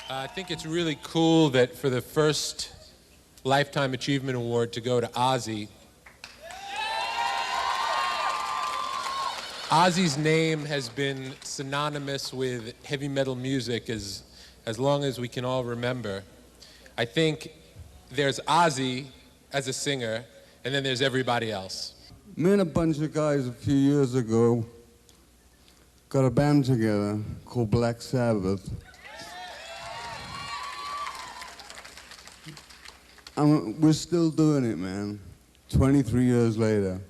I think it's really cool that for the first Lifetime Achievement Award to go to Ozzy. Ozzy's name has been synonymous with heavy metal music as long as we can all remember. I think there's Ozzy as a singer, and then there's everybody else. Me and a bunch of guys a few years ago got a band together called Black Sabbath. And we're still doing it, man, 23 years later.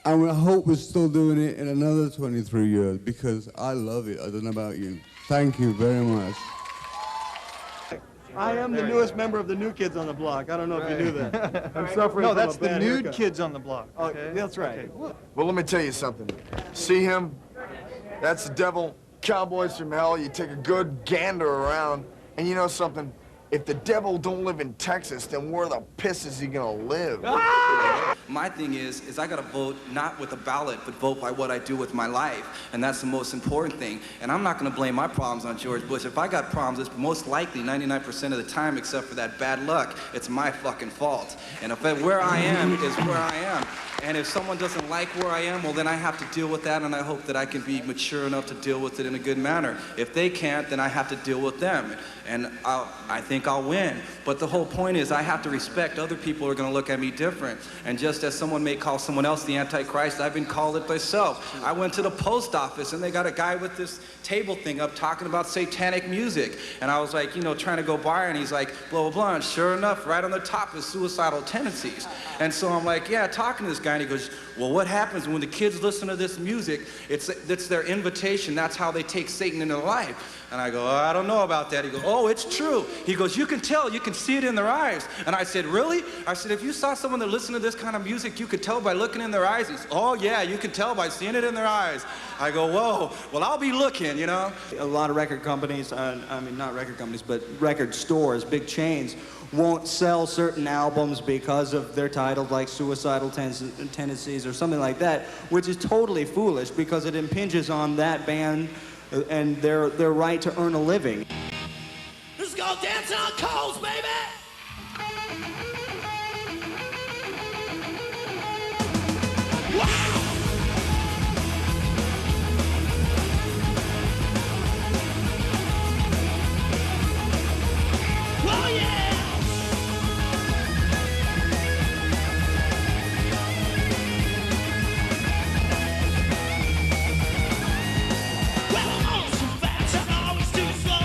And I hope we're still doing it in another 23 years, because I love it. I don't know about you. Thank you very much. I am the newest member of the New Kids on the Block. I don't know if you knew that. I'm suffering No, from that's a the bad Nude haircut. Kids on the Block. Okay. That's right. Okay. Well, let me tell you something. See him? That's the devil. Cowboys from hell. You take a good gander around, and you know something? If the devil don't live in Texas, then where the piss is he gonna live? My thing is I gotta vote not with a ballot, but vote by what I do with my life. And that's the most important thing. And I'm not gonna blame my problems on George Bush. If I got problems, it's most likely 99% of the time, except for that bad luck, it's my fucking fault. And if where I am is where I am. And if someone doesn't like where I am, well, then I have to deal with that, and I hope that I can be mature enough to deal with it in a good manner. If they can't, then I have to deal with them. And I think I'll win. But the whole point is I have to respect other people who are going to look at me different. And just as someone may call someone else the Antichrist, I've been called it myself. I went to the post office, and they got a guy with this table thing up talking about satanic music. And I was like, you know, trying to go by, and he's like, blah, blah, blah. And sure enough, right on the top is Suicidal Tendencies. And so I'm like, yeah, talking to this guy, and he goes, well, what happens when the kids listen to this music? It's their invitation. That's how they take Satan into life. And I go, oh, I don't know about that. He goes, oh, it's true. He goes, you can tell, you can see it in their eyes. And I said, really? I said, if you saw someone that listened to this kind of music, you could tell by looking in their eyes. He's, oh, yeah, you can tell by seeing it in their eyes. I go, whoa, well, I'll be looking, you know? A lot of record companies, I mean, not record companies, but record stores, big chains, won't sell certain albums because of their titles like Suicidal Tendencies or something like that, which is totally foolish because it impinges on that band and their right to earn a living. Let's go dancing on coals, baby! Wow! Oh, yeah! Well, I'm always too fast, I'm always too slow.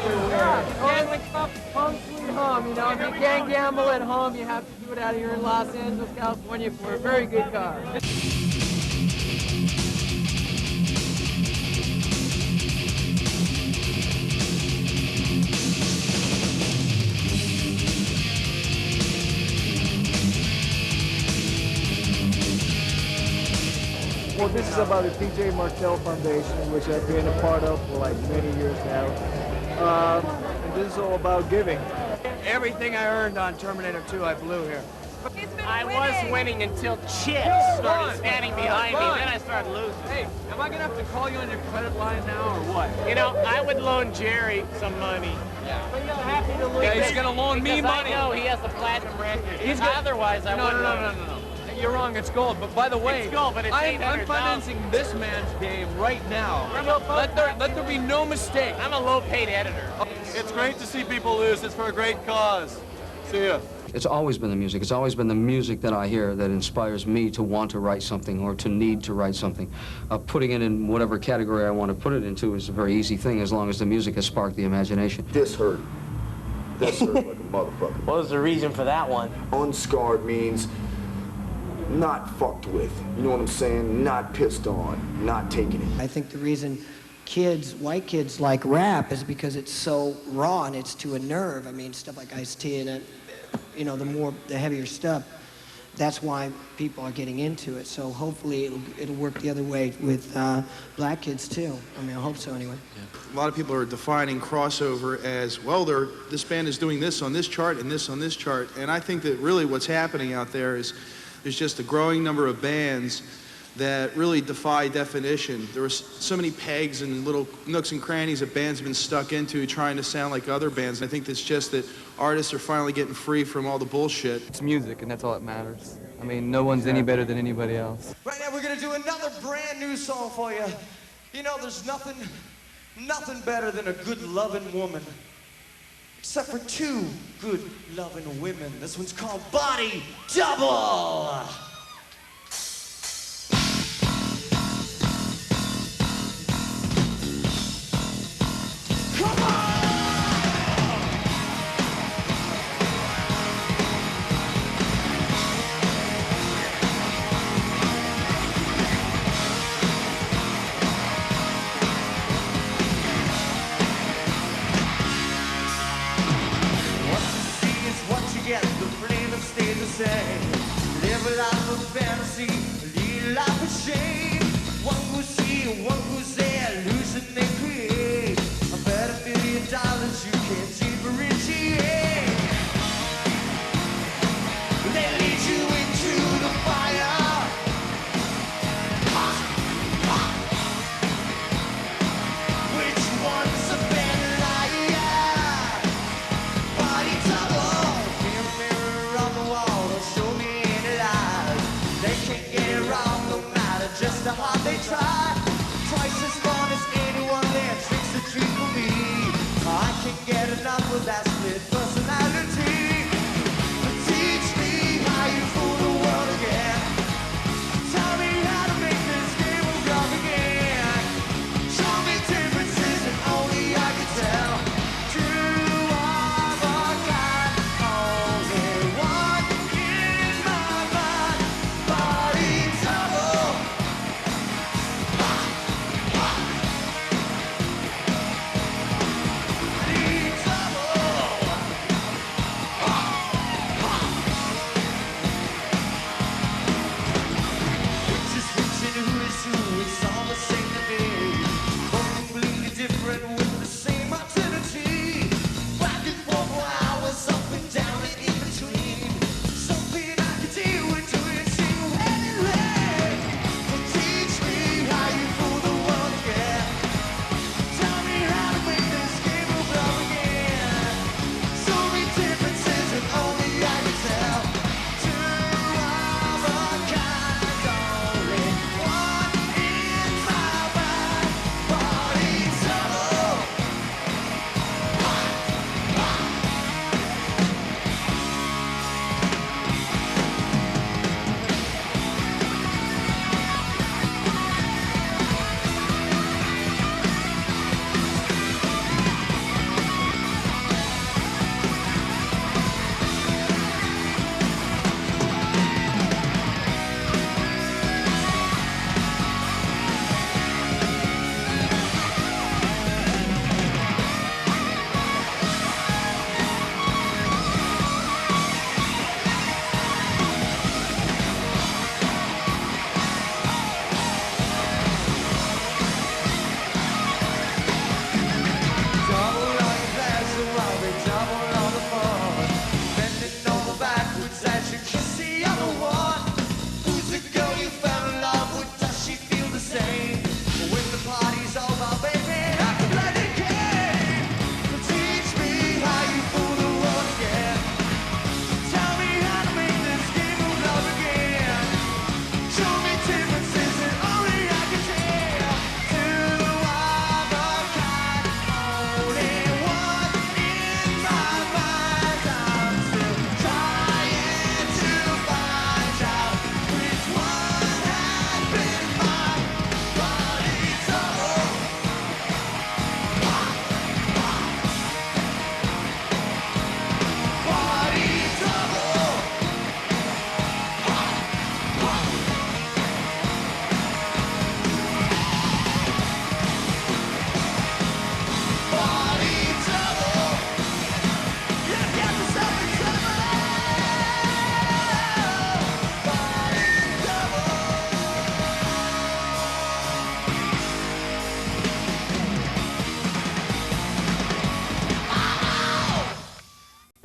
Gambling home sweet home, you know. If you can't gamble at home, you have to do it out here in Los Angeles, California for a very good cause. Well, this is about the DJ Martell Foundation, which I've been a part of for like many years now. And this is all about giving. Everything I earned on Terminator 2, I blew here. I was winning until Chips started standing behind me, then I started losing. Hey, am I gonna have to call you on your credit line now, or what? You know, I would loan Jerry some money. Yeah. But you're happy to lose. Yeah, he's gonna loan me money. I know he has a platinum record. Otherwise, I wouldn't. No. You're wrong, it's gold. But by the way, it's gold, but it's I'm financing this man's game right now. Let there be no mistake. I'm a low-paid editor. It's great to see people lose. It's for a great cause. See ya. It's always been the music. It's always been the music that I hear that inspires me to want to write something or to need to write something. Putting it in whatever category I want to put it into is a very easy thing as long as the music has sparked the imagination. This hurt. This hurt like a motherfucker. What was the reason for that one? Unscarred means not fucked with. You know what I'm saying? Not pissed on. Not taking it. I think the reason white kids like rap is because it's so raw and it's to a nerve. I mean, stuff like Ice-T and, you know, the heavier stuff. That's why people are getting into it. So hopefully it'll work the other way with black kids too. I mean, I hope so anyway. Yeah. A lot of people are defining crossover as, well, this band is doing this on this chart and this on this chart. And I think that really what's happening out there is there's just a growing number of bands that really defy definition. There were so many pegs and little nooks and crannies that bands have been stuck into trying to sound like other bands. I think it's just that artists are finally getting free from all the bullshit. It's music, and that's all that matters. I mean, no one's any better than anybody else. Right now, we're gonna do another brand new song for you. You know, there's nothing better than a good loving woman. Except for two good loving women. This one's called Body Double. Live a life of fantasy, lead a life of shame. One goes here, one goes there, losing their create. I bet $1 billion you can't differentiate. They lead you into the fire. Which one's a better liar? Body double. Mirror on the wall, don't show me any lies. They can't get it wrong, no matter just how hard they try. Twice as fun as anyone there, tricks the treat for me. I can't get enough of that split personality. Teach me how you fool the world again. Tell me how to make this game of love again. Show me differences and only I can tell. True of a kind, only one in my mind. Body double. Body double.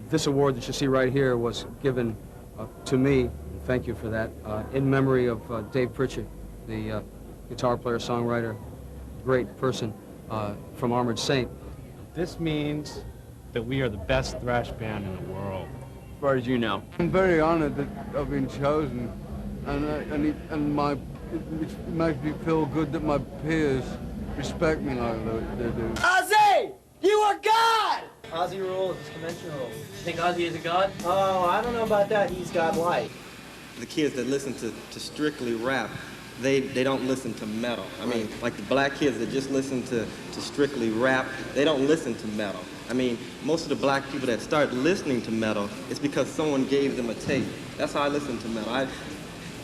This award that you see right here was given to me, thank you for that, in memory of Dave Pritchett, the guitar player, songwriter, great person from Armored Saint. This means that we are the best thrash band in the world, as far as you know. I'm very honored that I've been chosen, and it makes me feel good that my peers respect me like they do. Ozzy, you are God! Ozzy rules, it's conventional. You think Ozzy is a god? Oh, I don't know about that. He's godlike. The kids that listen to strictly rap, they don't listen to metal. I mean, like the black kids that just listen to strictly rap, they don't listen to metal. I mean, most of the black people that start listening to metal, it's because someone gave them a tape. That's how I listen to metal.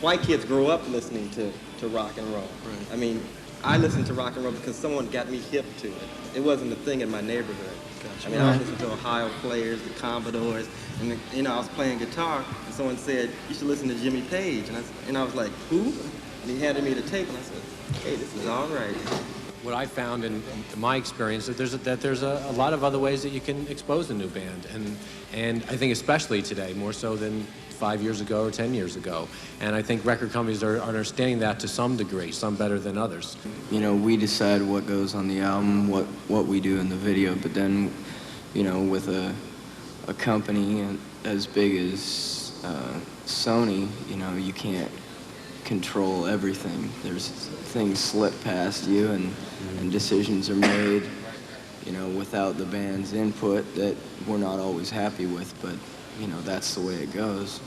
White kids grow up listening to rock and roll. Right. I mean, I listened to rock and roll because someone got me hip to it. It wasn't a thing in my neighborhood. Gotcha. I mean, I was listening to Ohio Players, the Commodores, and you know, I was playing guitar, and someone said, you should listen to Jimmy Page, and I was like, who? And he handed me the tape, and I said, hey, this is all right. What I found in my experience that there's a lot of other ways that you can expose a new band, and I think especially today, more so than 5 years ago or 10 years ago. And I think record companies are understanding that to some degree, some better than others. You know, we decide what goes on the album, what we do in the video, but then, you know, with a company as big as Sony, you know, you can't control everything. There's things slip past you and decisions are made, you know, without the band's input that we're not always happy with, but you know, that's the way it goes.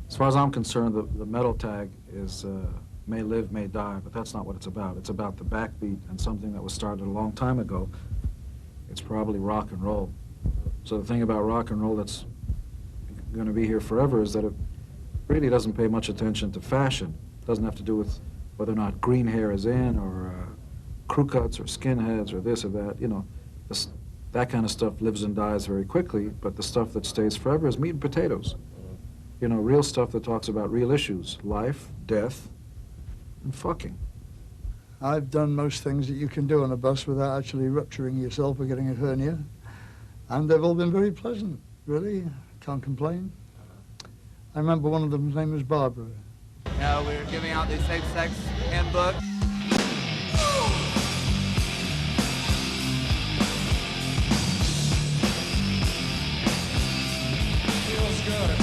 As far as I'm concerned, the metal tag is may live, may die, but that's not what it's about. It's about the backbeat and something that was started a long time ago. It's probably rock and roll. So the thing about rock and roll that's going to be here forever is that it really doesn't pay much attention to fashion. It doesn't have to do with whether or not green hair is in, or crew cuts, or skinheads, or this or that. You know, that kind of stuff lives and dies very quickly, but the stuff that stays forever is meat and potatoes. You know, real stuff that talks about real issues, life, death, and fucking. I've done most things that you can do on a bus without actually rupturing yourself or getting a hernia, and they've all been very pleasant, really. Can't complain. I remember one of them's name was Barbara. Yeah, we're giving out these safe-sex handbooks. Feels good.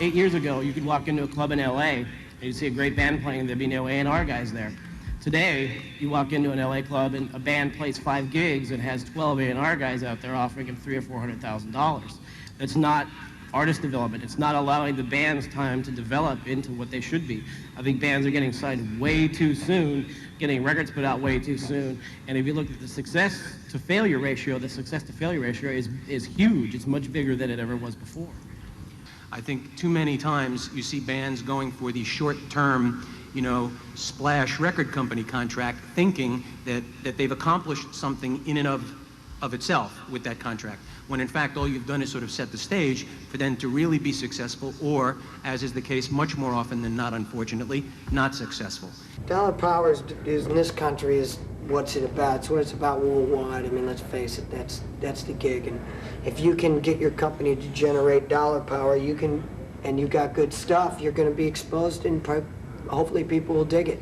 8 years ago, you could walk into a club in LA and you'd see a great band playing and there'd be no A&R guys there. Today, you walk into an LA club and a band plays 5 gigs and has 12 A&R guys out there offering them $300,000 or $400,000. That's not artist development. It's not allowing the bands time to develop into what they should be. I think bands are getting signed way too soon, getting records put out way too soon. And if you look at the success to failure ratio, the success to failure ratio is huge. It's much bigger than it ever was before. I think too many times you see bands going for the short-term, you know, splash record company contract, thinking that they've accomplished something in and of itself with that contract, when in fact all you've done is sort of set the stage for them to really be successful, or, as is the case much more often than not, unfortunately, not successful. Dollar power is in this country is what's it about. It's what it's about worldwide. I mean, let's face it, that's the gig. And if you can get your company to generate dollar power, you can, and you got good stuff, you're going to be exposed, and hopefully people will dig it.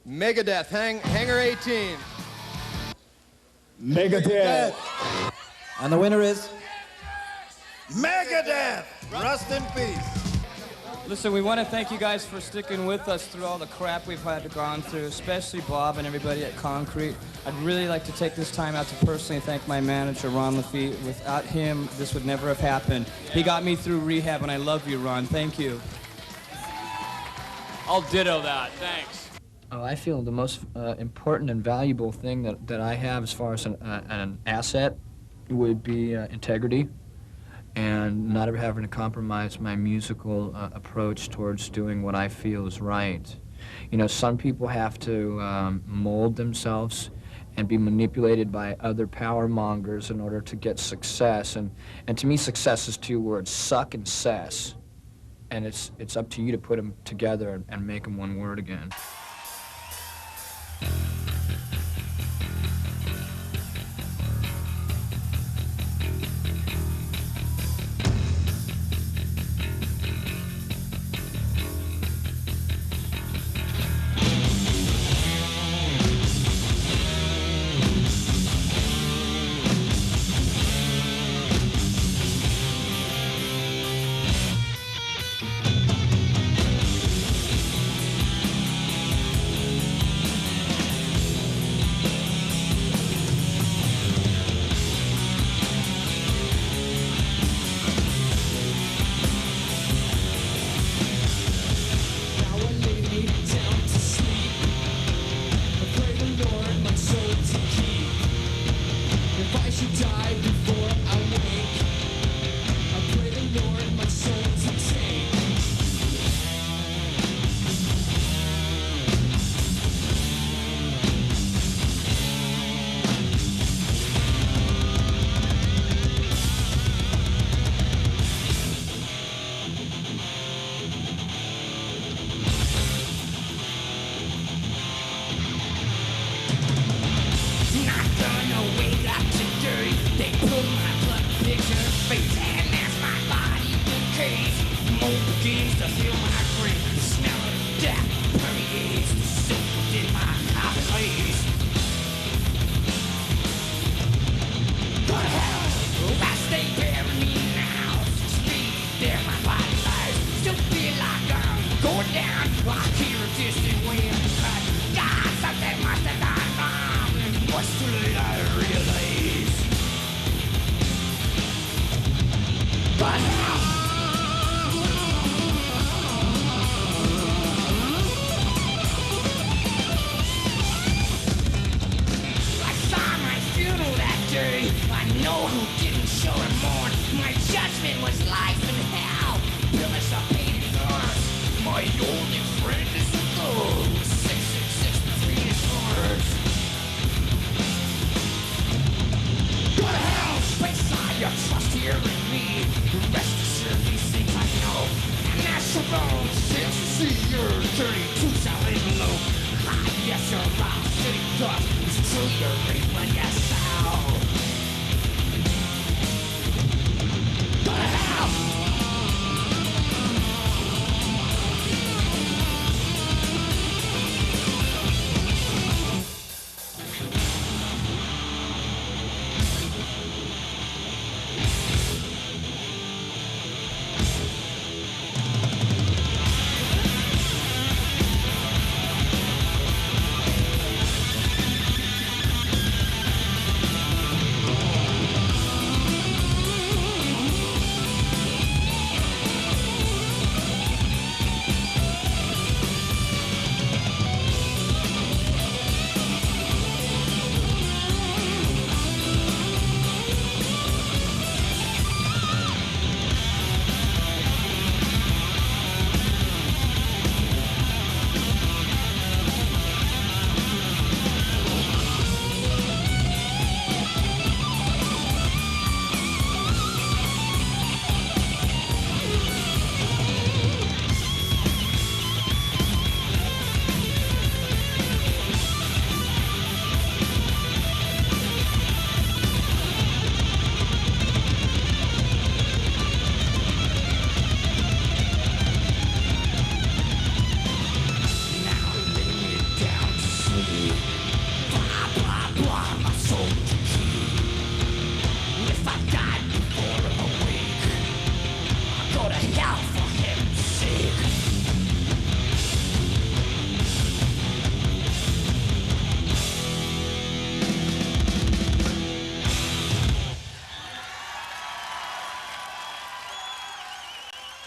Megadeth, Hangar 18. Megadeth. And the winner is Megadeth. Rest in peace. Listen, we want to thank you guys for sticking with us through all the crap we've had to gone through, especially Bob and everybody at Concrete. I'd really like to take this time out to personally thank my manager, Ron Lafitte. Without him, this would never have happened. He got me through rehab, and I love you, Ron. Thank you. I'll ditto that. Thanks. Oh, I feel the most important and valuable thing that I have as far as an asset would be integrity, and not ever having to compromise my musical approach towards doing what I feel is right. You know, some people have to mold themselves and be manipulated by other power mongers in order to get success, and to me success is 2 words, suck and cess, and it's up to you to put them together and make them 1 word again.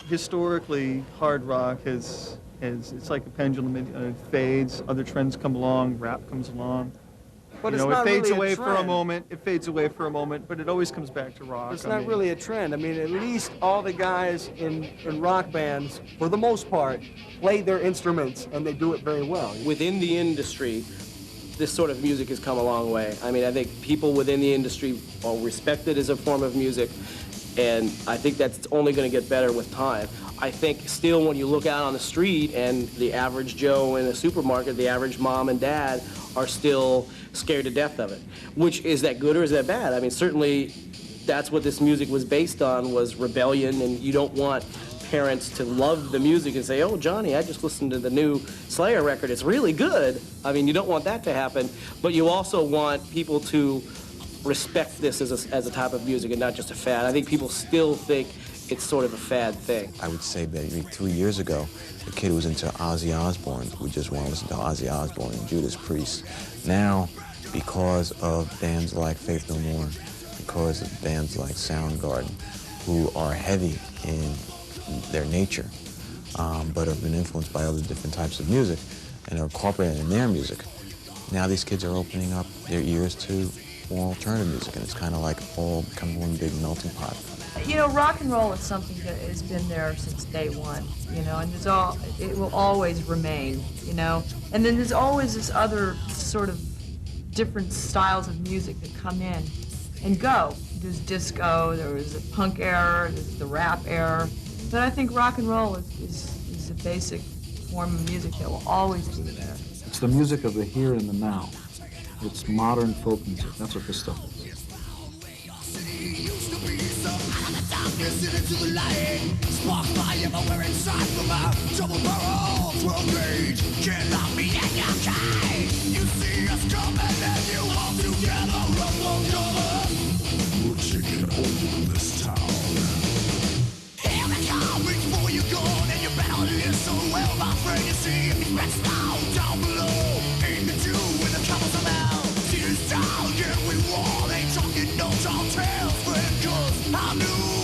historically, hard rock it's like a pendulum. It fades. Other trends come along. Rap comes along. But you it's know, not it fades really a away for a trend. moment. It fades away for a moment, but it always comes back to rock. It's I not mean, really a trend. I mean, at least all the guys in rock bands, for the most part, play their instruments, and they do it very well. Within the industry, this sort of music has come a long way. I mean, I think people within the industry are respected as a form of music, and I think that's only going to get better with time. I think still when you look out on the street and the average Joe in a supermarket, the average mom and dad are still scared to death of it. Which, is that good or is that bad? I mean, certainly that's what this music was based on, was rebellion, and you don't want parents to love the music and say, oh, Johnny, I just listened to the new Slayer record, it's really good. I mean, you don't want that to happen, but you also want people to respect this as a type of music and not just a fad. I think people still think it's sort of a fad thing. I would say maybe 3 years ago, the kid was into Ozzy Osbourne would just want to listen to Ozzy Osbourne and Judas Priest. Now, because of bands like Faith No More, because of bands like Soundgarden, who are heavy in their nature, but have been influenced by other different types of music and are incorporated in their music, now these kids are opening up their ears to more alternative music, and it's kind of like all become one big melting pot. You know, rock and roll is something that has been there since day one, you know, and it will always remain, you know. And then there's always this other sort of different styles of music that come in and go. There's disco, there was the punk era, there's the rap era. But I think rock and roll is a basic form of music that will always be there. It's the music of the here and the now. It's modern folk music. That's what this stuff is. Into the light, spark fire everywhere inside from a double barrel 12 gauge. Can't lock me in your cage. You see us coming and you walk together, run for cover. We're taking over this town. Here we come, reach for your gun and you better listen well, my friend. You see, it's down below. Aim at you with the covers of hell. See this down, yeah, we war. Ain't talking no tall tales, friend, 'cause I knew.